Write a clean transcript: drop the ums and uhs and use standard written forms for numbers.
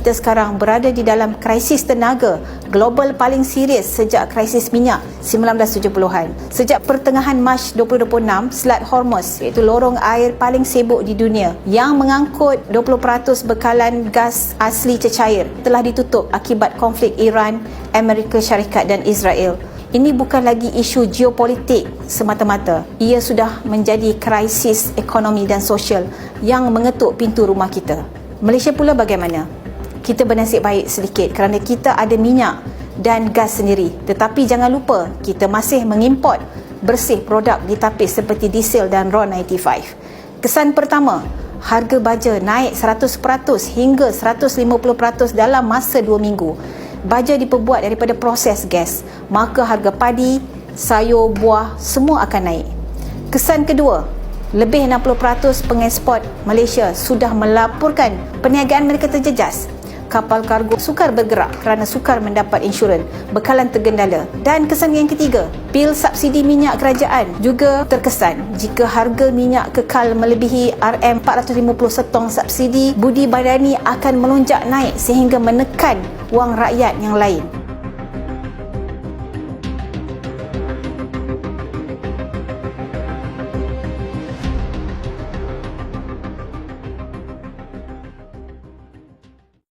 kita sekarang berada di dalam krisis tenaga global paling serius sejak krisis minyak 1970-an. Sejak pertengahan Mac 2026, Selat Hormuz, iaitu lorong air paling sibuk di dunia yang mengangkut 20% bekalan gas asli cecair, telah ditutup akibat konflik Iran, Amerika Syarikat dan Israel. Ini bukan lagi isu geopolitik semata-mata. Ia sudah menjadi krisis ekonomi dan sosial yang mengetuk pintu rumah kita. Malaysia pula bagaimana? Kita bernasib baik sedikit kerana kita ada minyak dan gas sendiri. Tetapi jangan lupa, kita masih mengimport bersih produk ditapis seperti diesel dan RON95. Kesan pertama, harga baja naik 100% hingga 150% dalam masa 2 minggu. Baja diperbuat daripada proses gas, maka harga padi, sayur, buah semua akan naik. Kesan kedua, lebih 60% pengeksport Malaysia sudah melaporkan perniagaan mereka terjejas. Kapal kargo sukar bergerak kerana sukar mendapat insurans, bekalan tergendala. Dan kesan yang ketiga, bil subsidi minyak kerajaan juga terkesan. Jika harga minyak kekal melebihi RM450 setong subsidi, budi badani akan melonjak naik sehingga menekan wang rakyat yang lain.